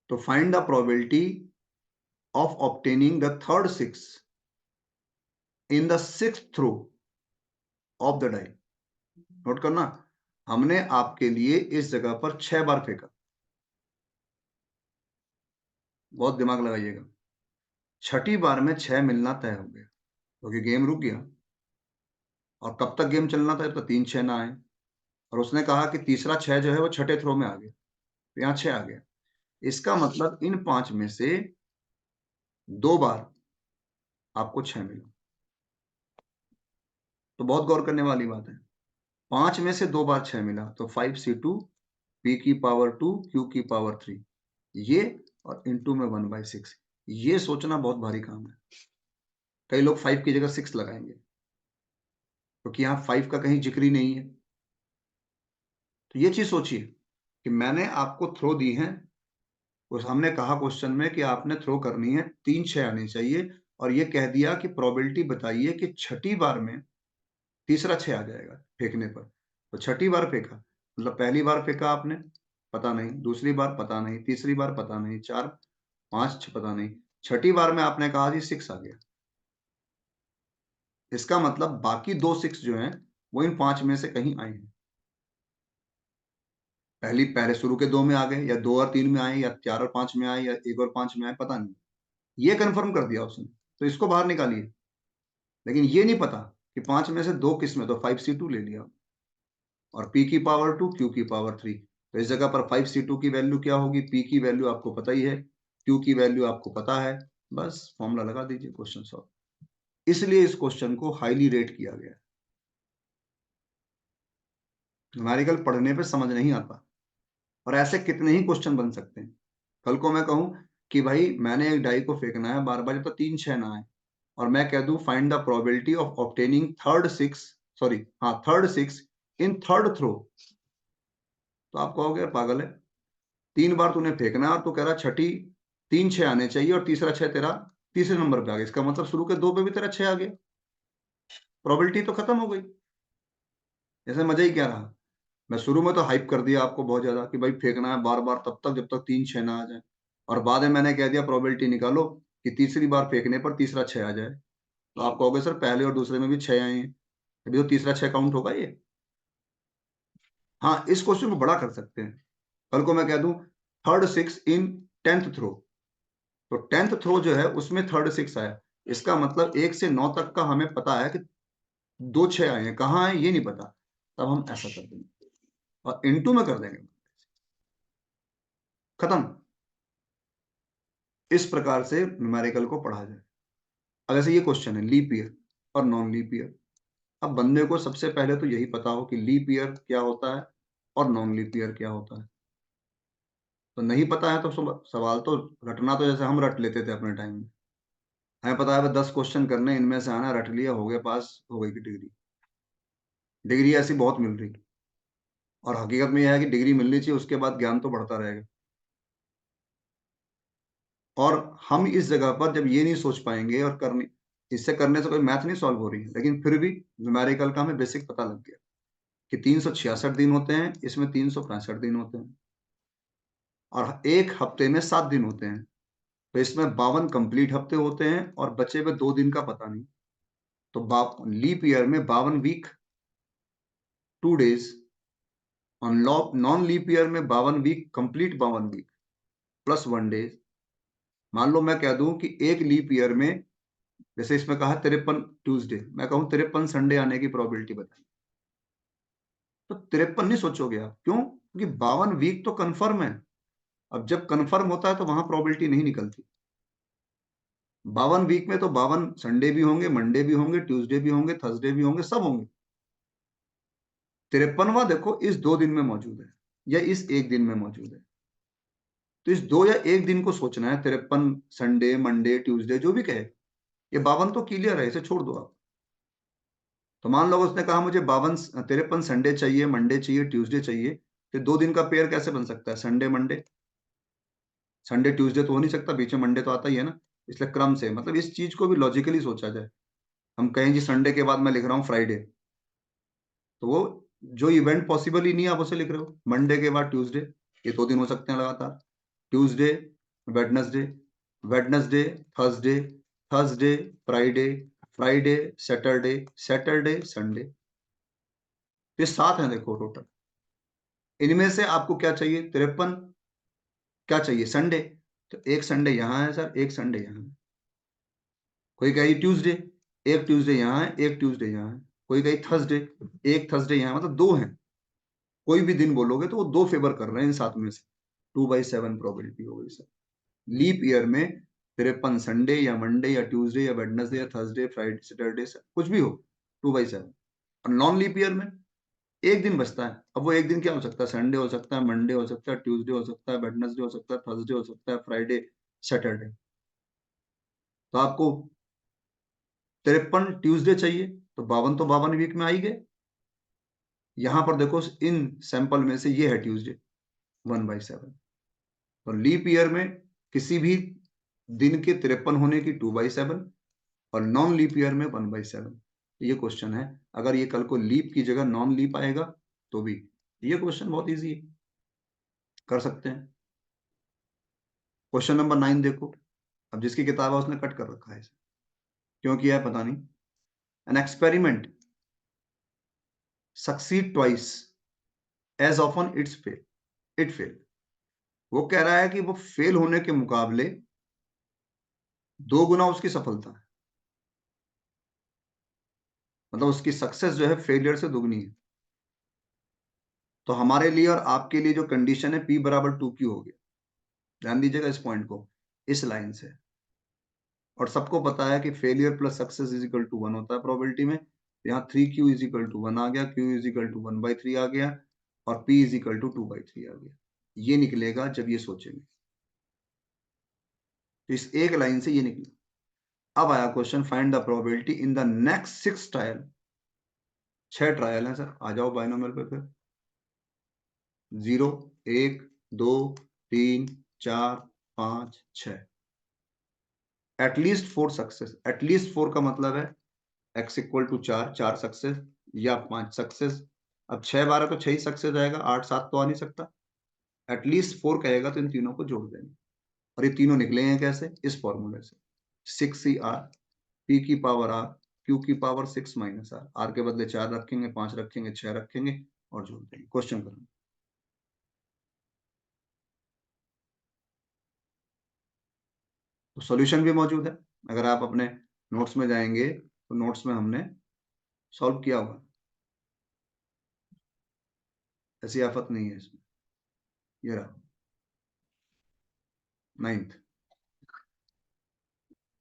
तो find the probability of obtaining the third 6 in the 6th throw of the die. Note करना, हमने आपके लिए इस जगह पर 6 बार फेंका, बहुत दिमाग लगाइएगा। छठी बार में 6 मिलना तय हो गया, क्योंकि गेम रुक गया। और कब तक गेम चलना था, जब तक 3 6 ना आए। और उसने कहा कि तीसरा 6 जो है वो छठे थ्रो में आ गया, तो यहाँ 6 आ गया। इसका मतलब इन 5 में से 2 बार आपको 6 मिला। तो बहुत गौर करने वाली बात है। 5 में से 2 बार 6 मिला, तो 5c2 p की पावर 2 q की पावर 3, ये और इनटू में 1/6। ये सोचना बहुत भारी काम है। कई लोग 5 की जगह 6 लगाएंगे, क्योंकि यहाँ 5 का कहीं जिक्र ही नहीं है। तो ये चीज सोचिए कि मैंने आपको थ्रो दी है, उस हमने कहा क्वेश्चन में कि आपने थ्रो करनी है, 3 6 आने चाहिए, और ये कह दिया कि प्रोबेबिलिटी बताइए कि छठी बार में तीसरा 6 आ जाएगा फेंकने पर। तो छठी बार फेंका, मतलब पहली बार फेंका आपने, पता नहीं, दूसरी बार पता नहीं, तीसरी बार पता नहीं, 4 5 6 पता नहीं, छठी बार में आपने कहा जी 6 आ गया। इसका मतलब बाकी 2 6 जो हैं वो इन 5 में से कहीं आए हैं। पहले शुरू के 2 में आ गए, या 2 और 3 में आए, या 4 और 5 में आए, या 1 और 5 में आए, पता नहीं। ये कंफर्म कर दिया उसने, तो इसको बाहर निकालिए। लेकिन ये नहीं पता कि 5 में से 2 किस में, तो 5c2 ले लिया, और p की पावर 2 q की पावर 3। तो इस जगह पर 5c2 की वैल्यू क्या होगी, p की वैल्यू आपको पता ही है, q की वैल्यू आपको पता है, बस फॉर्मूला लगा दीजिए, क्वेश्चन सॉल्व। इसलिए इस क्वेश्चन को हाईली रेट किया गया। न्यूमेरिकल पढ़ने पे समझ नहीं आता, और ऐसे कितने ही क्वेश्चन बन सकते हैं। कल को मैं कहूं कि भाई मैंने एक डाई को फेंकना है बार बार, जब तक 3 6 ना आए, और मैं कह दूं find the probability of obtaining third 6 in third throw, तो आप कहोगे यार पागल है, 3 बार तूने फेंकना है और तू कह रहा छठी 3 6 आने चाहिए, और तीसरा 6 तेरा तीसरे नंबर पे आ गया। इसका मतलब शुरू के 2 पे भी तेरा 6 आ गया, प्रोबेबिलिटी तो खत्म हो गई। जैसे मजा ही क्या रहा। मैं शुरू में तो हाइप कर दिया आपको बहुत ज्यादा कि भाई फेंकना है बार बार तब तक जब तक 3 6 ना आ जाए, और बाद में मैंने कह दिया प्रोबेबिलिटी निकालो कि तीसरी बार फेंकने पर तीसरा 6 आ जाए। तो आप कहोगे सर पहले और दूसरे में भी 6 आए हैं, अभी तो तीसरा 6 काउंट होगा ये। हाँ, इस क्वेश्चन को बड़ा कर सकते हैं। कल को मैं कह दूं थर्ड 6 इन 10th थ्रो, तो 10th थ्रो जो है उसमें थर्ड 6 आया। इसका मतलब 1 से 9 तक का हमें पता है कि 2 6 आए हैं, कहाँ आए ये नहीं पता। तब हम ऐसा कर देंगे और इनटू में कर देंगे, खत्म। इस प्रकार से न्यूमेरिकल को पढ़ा जाए। अब ऐसे ये क्वेश्चन है लीप ईयर और नॉन लीप ईयर। अब बंदे को सबसे पहले तो यही पता हो कि लीप ईयर क्या होता है और नॉन लीप ईयर क्या होता है। तो नहीं पता है तो सवाल तो रटना, तो जैसे हम रट लेते थे अपने टाइम में। हमें पता है 10 क्वेश्चन करने, इनमें से आना, रट लिया, हो गया पास, हो गई की डिग्री। डिग्री ऐसी बहुत मिल रही, और हकीकत में यह है कि डिग्री मिलनी चाहिए, उसके बाद ज्ञान तो बढ़ता रहेगा। और हम इस जगह पर जब ये नहीं सोच पाएंगे और करने, इससे करने से कोई मैथ नहीं सॉल्व हो रही है, लेकिन फिर भी न्यूमेरिकल का हमें बेसिक पता लग गया कि 366 दिन होते हैं, इसमें 365 दिन होते हैं, और एक हफ्ते में 7 दिन होते हैं। तो इसमें 52 कंप्लीट हफ्ते होते हैं, और बचे हुए 2 दिन का पता नहीं। तो लीप ईयर में 52 वीक 2 डेज, और नॉन लीप ईयर में 52 week complete 52 week plus 1 days. मान लो मैं कह दूं कि एक लीप ईयर में, जैसे इसमें कहा 53 ट्यूसडे, मैं कहूं 53 संडे आने की प्रोबेबिलिटी बताइए, तो 53 नहीं सोचोगे आप, क्यों? क्योंकि 52 वीक तो कंफर्म है। अब जब कंफर्म होता है तो वहां प्रोबेबिलिटी नहीं निकलती। 52 वीक में तो 52 संडे भी होंगे, मंडे भी होंगे, ट्यूसडे भी होंगे, थर्सडे भी होंगे, सब होंगे। 53वां देखो इस 2 दिन में मौजूद है, या इस 1 दिन में मौजूद है। तो इस 2 या 1 दिन को सोचना है। 53 संडे मंडे ट्यूसडे जो भी कहे, ये 52 तो क्लियर है, इसे छोड़ दो आप। तो मान लो उसने कहा मुझे 53 संडे चाहिए, मंडे चाहिए, ट्यूसडे चाहिए, तो 2 दिन का पेयर कैसे बन सकता है? संडे मंडे, संडे ट्यूसडे तो हो नहीं सकता, बीच में मंडे तो आता ही है ना। इसलिए क्रम से, मतलब इस चीज को भी लॉजिकली सोचा जाए। हम कहें जी संडे के बाद मैं लिख रहा हूँ फ्राइडे, तो वो जो इवेंट पॉसिबल ही नहीं है आप उसे लिख रहे हो। मंडे के बाद ट्यूसडे, ये 2 दिन हो सकते हैं लगातार। Tuesday Wednesday, Wednesday, Thursday, Thursday, Friday, Friday, Saturday, Saturday, Sunday. ये 7 हैं देखो टोटल। इनमें से आपको क्या चाहिए? 53 क्या चाहिए? संडे। तो एक संडे यहाँ है सर, एक संडे यहाँ है। कोई कहे ट्यूसडे, एक ट्यूसडे यहाँ है, एक ट्यूसडे यहाँ है। कोई कहे थर्सडे, एक थर्सडे यहाँ, मतलब 2 हैं। कोई भी दिन बोलोगे तो वो 2 फेवर कर रहे हैं इन 7 में से। 2/7 प्रोबेबिलिटी हो गई सर। लीप ईयर में 53 संडे या मंडे या ट्यूसडे या वेडनेसडे या थर्सडे, फ्राइडे, सैटरडे, कुछ भी हो, 2/7। और नॉन लीप ईयर में एक दिन बचता है। अब वो एक दिन क्या हो सकता है? संडे हो सकता है, मंडे हो सकता है, ट्यूसडे हो सकता है, वेडनेसडे हो सकता है, थर्सडे हो सकता है, फ्राइडे, सैटरडे। तो आपको 53 ट्यूसडे चाहिए, तो 52 तो 52 वीक में आ ही गए। यहां पर देखो इन सैंपल में से ये है ट्यूसडे 1/7। तो लीप ईयर में किसी भी दिन के 53 होने की 2/7 और नॉन लीप ईयर में 1/7। ये क्वेश्चन है। अगर ये कल को लीप की जगह नॉन लीप आएगा तो भी ये क्वेश्चन बहुत इजी है, कर सकते हैं। क्वेश्चन नंबर 9 देखो। अब जिसकी किताब है उसने कट कर रखा है इसे, क्यों किया है पता नहीं। An experiment succeed twice as often it fail. वो कह रहा है कि वो फेल होने के मुकाबले 2 गुना उसकी सफलता है, मतलब उसकी सक्सेस जो है फेलियर से दुगनी है। तो हमारे लिए और आपके लिए जो कंडीशन है P बराबर 2Q हो गया। ध्यान दीजिएगा इस पॉइंट को, इस लाइन से। और सबको पता है कि failure plus success is equal to 1 होता है प्रोबेबिलिटी में। यहाँ 3Q इज इक्वल टू 1 आ गया, Q इज इक्वल टू 1/3 आ गया और P इज इक्वल टू 2/3 आ गया। ये निकलेगा जब ये सोचेंगे, तो इस एक लाइन से ये निकला। अब आया question, find the probability in the next 6 trial. 6 trial है सर, आ जाओ बाइनोमियल पे फिर। 0, 1, 2, 3, 4, 5, 6। At least 4 success. एटलीस्ट 4 का मतलब है x इक्वल टू 4, 4 सक्सेस या 5 सक्सेस। अब 6 12 तो 6 ही सक्सेस आएगा, 8 7 तो आ नहीं सकता। एटलीस्ट 4 कहेगा तो इन तीनों को जोड़ देंगे। और ये तीनों निकले हैं कैसे? इस फॉर्मूले से। 6CR, P की पावर R, Q की पावर 6 माइनस R। R के बदले 4 रखेंगे, 5 रखेंगे, 6 रखेंगे और जोड़ देंगे। क्वेश्चन करेंगे। तो सॉल्यूशन भी मौजूद है, अगर आप अपने नोट्स में जाएंगे तो नोट्स में हमने सॉल्व किया हुआ, ऐसी आफत नहीं है इसमें। ये रहा 9th।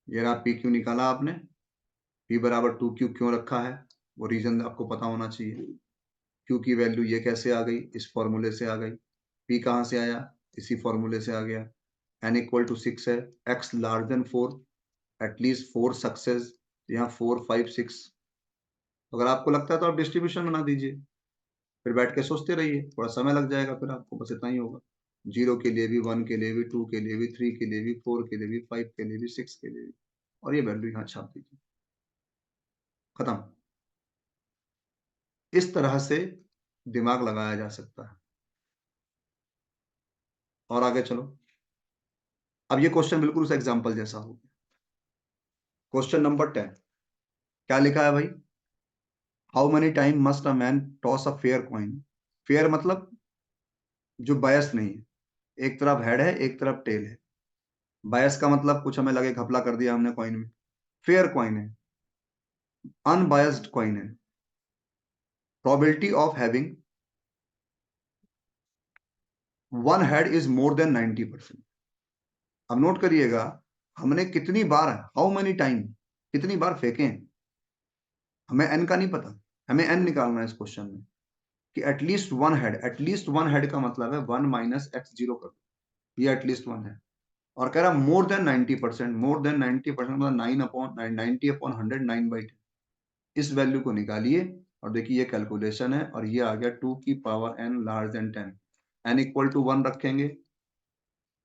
ये रहा पी क्यू निकाला आपने। पी बराबर 2Q क्यों रखा है वो रीजन आपको पता होना चाहिए। क्यू की वैल्यू ये कैसे आ गई? इस फॉर्मूले से आ गई। पी कहाँ से आया? इसी फॉर्मूले से आ गया। एन इक्वल टू 6 है, X large than 4, at least 4 success. यहाँ 4 5 6। अगर आपको लगता है तो आप डिस्ट्रीब्यूशन बना दीजिए, फिर बैठ के सोचते रहिए, थोड़ा समय लग जाएगा, फिर आपको बस इतना ही होगा। 0 के लिए भी, 1 के लिए भी, 2 के लिए भी, 3 के लिए भी, 4 के लिए भी, 5 के लिए भी, 6 के लिए भी, और ये वैल्यू यहाँ छाप दीजिए, खत्म। इस तरह से दिमाग लगाया जा सकता है। और आगे चलो। अब ये क्वेश्चन बिल्कुल उस एग्जांपल जैसा हो गया। क्वेश्चन नंबर 10 क्या लिखा है भाई? How many time must a man toss a fair coin. Fair मतलब जो बायस नहीं है, एक तरफ हेड है एक तरफ टेल है। बायस का मतलब कुछ हमें लगे घपला कर दिया हमने कॉइन में। फेयर कॉइन है, अनबायस्ड कॉइन है। Probability of having one head is more than 90%। अब नोट करिएगा, हमने कितनी बार, हाउ मेनी टाइम, कितनी बार फेंके हैं। हमें एन का नहीं पता, हमें एन निकालना है इस क्वेश्चन में कि at least one head. At least one head का मतलब है 1 माइनस एक्स जीरो कर दो, ये एटलीस्ट वन है। और कह रहा मोर देन 90%। मोर देन 90% मतलब 90/100 9/10। इस वैल्यू को निकालिए और देखिए ये कैलकुलेशन है और ये आ गया 2 की power n large than 10। n equal to 1 रखेंगे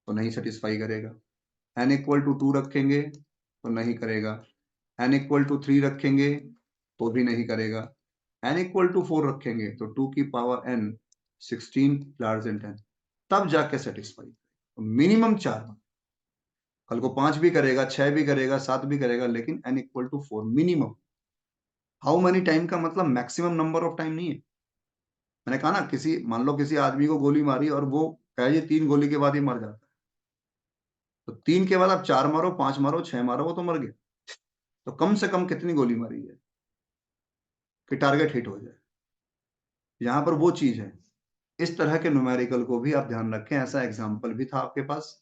तो नहीं सेटिस्फाई करेगा, n इक्वल टू 2 रखेंगे तो नहीं करेगा, n इक्वल टू 3 रखेंगे तो भी नहीं करेगा, n इक्वल टू 4 रखेंगे तो 2 की पावर n 16 लार्ज देन 10, तब जाके सेटिस्फाई। मिनिमम 4 बार। कल को 5 भी करेगा, 6 भी करेगा, 7 भी करेगा, लेकिन n equal to 4 minimum. How many time का मतलब मैक्सिमम नंबर ऑफ टाइम नहीं है। मैंने कहा ना, किसी मान लो किसी आदमी को गोली मारी और वो कहे 3 गोली के बाद ही मर जाता है, तो 3 के बाद आप 4 मारो, 5 मारो, 6 मारो, वो तो मर गया। तो कम से कम कितनी गोली मारी है कि टारगेट हिट हो जाए। यहाँ पर वो चीज है। इस तरह के न्यूमेरिकल को भी आप ध्यान रखें, ऐसा एग्जाम्पल भी था आपके पास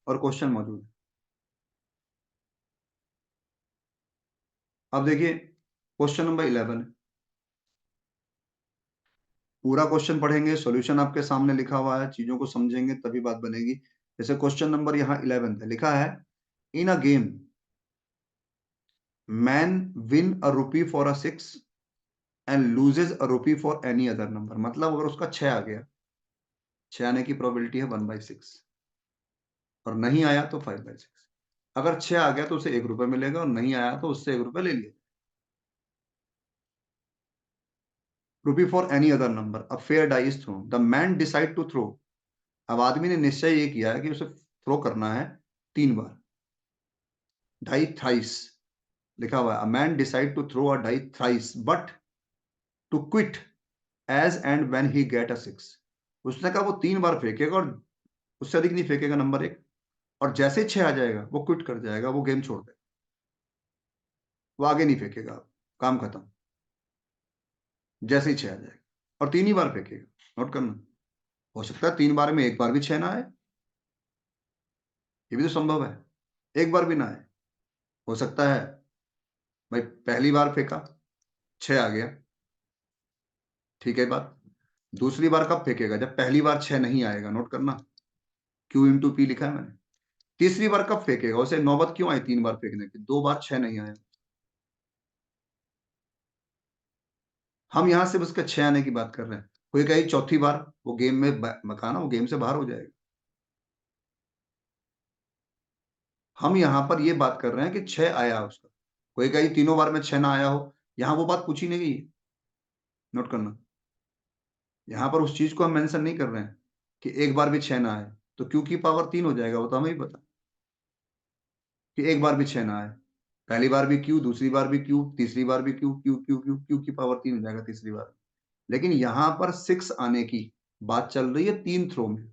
और क्वेश्चन मौजूद है। अब देखिए क्वेश्चन नंबर 11, पूरा क्वेश्चन पढ़ेंगे, सॉल्यूशन आपके सामने लिखा हुआ है, चीजों को समझेंगे तभी बात बनेगी। जैसे क्वेश्चन नंबर यहाँ 11 है, लिखा है in a game man win a rupee for a 6 and loses a rupee for any other number. मतलब अगर उसका 6 आ गया, 6 आने की प्रोबेबिलिटी है 1/6, और नहीं आया तो 5/6। अगर 6 आ गया तो उसे 1 रुपए मिलेगा, और नहीं आया तो उससे 1 रुपए ले लिए। Rupee for any other number, a fair die is thrown, the man decide to throw. अब आदमी ने निश्चय ये किया है कि उसे थ्रो करना है 3 बार। डाई थ्राइस लिखा हुआ है, a man decide to throw a die thrice but to quit as and when he get a 6। उसने कहा वो 3 बार फेंकेगा और उससे अधिक नहीं फेंकेगा, नंबर 1। और जैसे 6 आ जाएगा वो क्विट कर जाएगा, वो गेम छोड़ देगा, वो आगे नहीं फेंकेगा, काम खत्म। जैसे ही 6 आ जाएगा, और 3 ही बार फेंकेगा। नोट करना, हो सकता है 3 बार में 1 बार भी 6 ना आए, ये भी तो संभव है। 1 बार भी ना आए, हो सकता है भाई पहली बार फेंका, 6 आ गया, ठीक है बात। दूसरी बार कब फेंकेगा, जब पहली बार 6 नहीं आएगा। नोट करना, Q इंटू पी लिखा है मैंने। तीसरी बार कब फेंकेगा, उसे नौबत क्यों आई 3 बार फेंकने की, 2 बार 6 नहीं आया। हम यहां सिर्फ उसके 6 आने की बात कर रहे हैं। कोई कही चौथी बार वो गेम में मकाना, वो गेम से बाहर हो जाएगा। हम यहाँ पर ये बात कर रहे हैं कि 6 आया उसका। कोई कही तीनों बार में 6 ना आया हो, यहाँ वो बात पूछी नहीं गई है। नोट करना, यहाँ पर उस चीज को हम मेंशन नहीं कर रहे हैं कि 1 बार भी 6 ना आए, तो क्यू की पावर 3 हो जाएगा, वो तो हमें ही पता कि 1 बार भी 6 ना आए। पहली बार भी क्यू, दूसरी बार भी क्यू, तीसरी बार भी Q, Q Q Q, Q की पावर 3 हो जाएगा तीसरी बार। लेकिन यहाँ पर 6 आने की बात चल रही है 3 थ्रो में।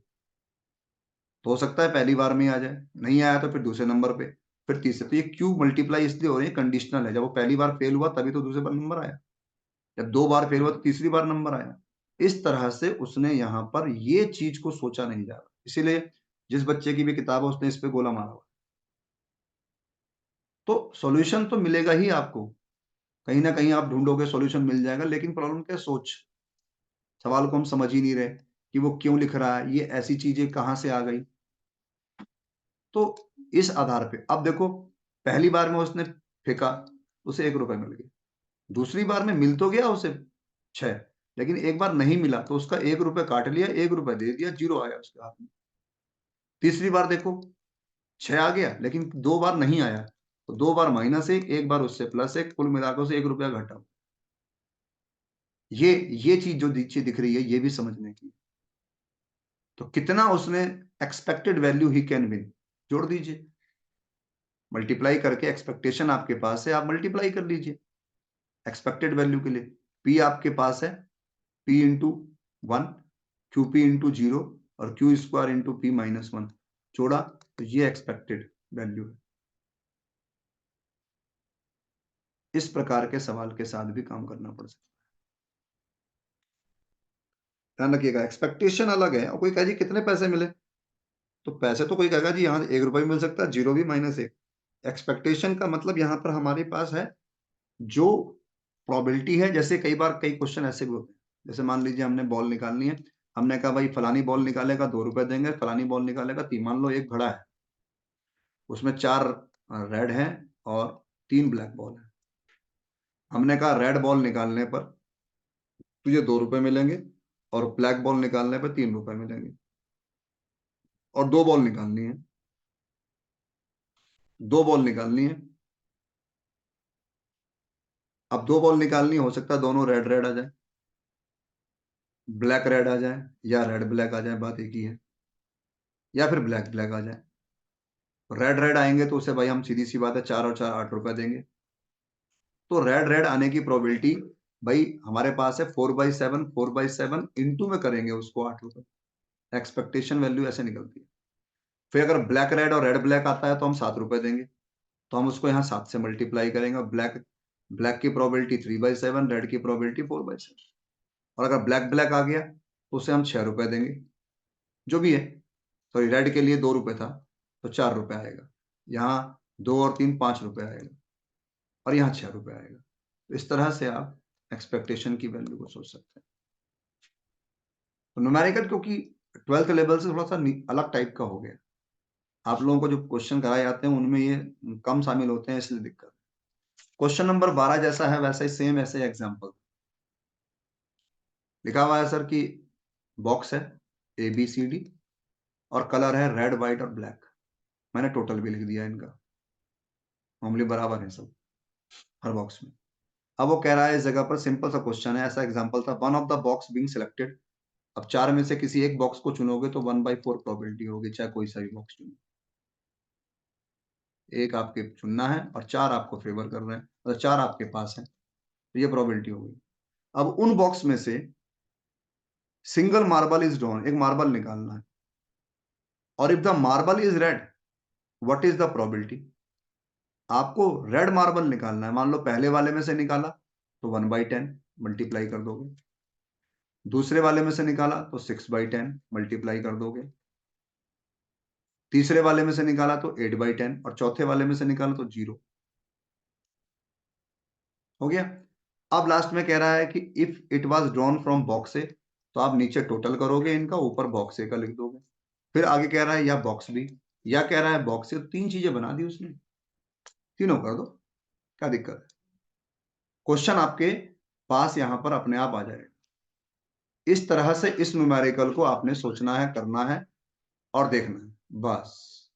तो हो सकता है पहली बार में आ जाए, नहीं आया तो फिर दूसरे नंबर पे, फिर तीसरे। तो ये क्यू मल्टीप्लाई इसलिए हो रही है, कंडीशनल है। जब वो पहली बार फेल हुआ तभी तो दूसरे बार नंबर आया, जब 2 बार फेल हुआ तो तीसरी बार नंबर आया। इस तरह से उसने यहाँ पर ये चीज को सोचा नहीं जा रहा, इसीलिए जिस बच्चे की भी किताब है उसने इस पे गोला मारा हुआ। तो सॉल्यूशन तो मिलेगा ही आपको, कहीं ना कहीं आप ढूंढोगे सॉल्यूशन मिल जाएगा, लेकिन प्रॉब्लम क्या है, सोच। सवाल को हम समझ ही नहीं रहे कि वो क्यों लिख रहा है, ये ऐसी चीजें कहाँ से आ गई। तो इस आधार पे अब देखो, पहली बार में उसने फेंका, उसे 1 रुपए मिल गया। दूसरी बार में मिल तो गया उसे 6, लेकिन एक बार नहीं मिला तो उसका 1 रुपए काट लिया, 1 रुपए दे दिया, 0 आया उसके हाथ में। तीसरी बार देखो 6 आ गया, लेकिन 2 बार नहीं आया, तो 2 बार -1, 1 बार उससे +1, कुल मिलाकर उसे 1 रुपया घटा। ये चीज जो नीचे दिख रही है, ये भी समझने की। तो कितना उसने expected value he can win, जोड़ दीजिए, मल्टीप्लाई करके। एक्सपेक्टेशन आपके पास है, आप मल्टीप्लाई कर लीजिए एक्सपेक्टेड वैल्यू के लिए। पी आपके पास है, P into 1, Q P into 0, और क्यू स्क्वायर इंटू पी -1 जोड़ा, तो ये एक्सपेक्टेड वैल्यू है। इस प्रकार के सवाल के साथ भी काम करना पड़ सकता है, ध्यान रखिएगा। एक्सपेक्टेशन अलग है, और कोई कहे जी कितने पैसे मिले, तो पैसे तो कोई कहेगा जी यहाँ 1 रुपए भी मिल सकता है, 0 भी -1। एक्सपेक्टेशन का मतलब यहाँ पर हमारे पास है जो प्रोबेबिलिटी है। जैसे कई बार कई क्वेश्चन ऐसे भी होते हैं, जैसे मान लीजिए हमने बॉल निकालनी है, हमने कहा भाई फलानी बॉल निकालेगा 2 रुपए देंगे, फलानी बॉल निकालेगा 3। मान लो एक घड़ा है, उसमें 4 रेड हैं और 3 ब्लैक बॉल है। हमने कहा रेड बॉल निकालने पर तुझे 2 रुपए मिलेंगे, और ब्लैक बॉल निकालने पर 3 रुपए मिलेंगे, और 2 बॉल निकालनी है, 2 बॉल निकालनी है। अब 2 बॉल निकालनी हो सकता है दोनों रेड रेड आ जाए, ब्लैक रेड आ जाए, या रेड ब्लैक आ जाए, बात एक ही है, या फिर ब्लैक ब्लैक आ जाए। रेड रेड आएंगे तो उसे भाई हम सीधी सी बात है 4 और 4 8 रुपए देंगे। तो रेड रेड आने की प्रोबेबिलिटी भाई हमारे पास है 4/7 4/7 इंटू में करेंगे उसको 8 रुपए। एक्सपेक्टेशन वैल्यू ऐसे निकलती है। फिर अगर ब्लैक रेड और रेड ब्लैक आता है तो हम 7 रुपए देंगे, तो हम उसको यहाँ 7 से मल्टीप्लाई करेंगे। ब्लैक ब्लैक की प्रोबेबिलिटी 3/7, रेड की प्रोबेबिलिटी 4/7। और अगर ब्लैक ब्लैक आ गया तो उसे हम 6 रुपए देंगे, जो भी है। सॉरी, रेड के लिए 2 रुपए था तो 4 रुपए आएगा, यहाँ 2 और 3 5 रुपए आएगा, और यहाँ 6 रुपए आएगा। तो इस तरह से आप एक्सपेक्टेशन की वैल्यू को सोच सकते हैं। तो न्यूमेरिकल क्योंकि 12th लेवल से थोड़ा सा अलग टाइप का हो गया, आप लोगों को जो क्वेश्चन कराए जाते हैं उनमें ये कम शामिल होते हैं, इसलिए दिक्कत। क्वेश्चन नंबर 12 जैसा है वैसा ही सेम ऐसे एग्जाम्पल लिखा हुआ है सर कि बॉक्स है ABCD और कलर है रेड व्हाइट और ब्लैक। मैंने टोटल भी लिख दिया इनका, नॉर्मली बराबर है सब हर बॉक्स में। अब वो कह रहा है इस जगह पर सिंपल सा क्वेश्चन है, ऐसा एग्जांपल था, one of the box being selected. अब 4 में से किसी एक बॉक्स को चुनोगे तो 1/4 प्रोबेबिलिटी होगी, चाहे कोई सा भी बॉक्स चुनो। एक आपके चुनना है और 4 आपको फेवर कर रहे हैं, और 4 आपके पास है, तो ये प्रोबेबिलिटी होगी। अब उन बॉक्स में से सिंगल मार्बल इज ड्रॉन, एक मार्बल निकालना है, और if the marble is red what is the probability. आपको रेड मार्बल निकालना है, मान लो पहले वाले में से निकाला तो 1/10 मल्टीप्लाई कर दोगे, दूसरे वाले में से निकाला तो 6/10 मल्टीप्लाई कर दोगे, तीसरे वाले में से निकाला तो 8/10, और चौथे वाले में से निकाला तो 0 हो गया। अब लास्ट में कह रहा है कि if it was drawn from box A, तो आप नीचे टोटल करोगे इनका, ऊपर बॉक्स ए का लिख दोगे। फिर आगे कह रहा है या बॉक्स बी, या कह रहा है बॉक्स ए, 3 चीजें बना दी उसने, तीनों कर दो, क्या दिक्कत है। क्वेश्चन आपके पास यहां पर अपने आप आ जाएगा। इस तरह से इस न्यूमेरिकल को आपने सोचना है, करना है और देखना है, बस,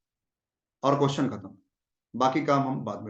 और क्वेश्चन खत्म। बाकी काम हम बाद में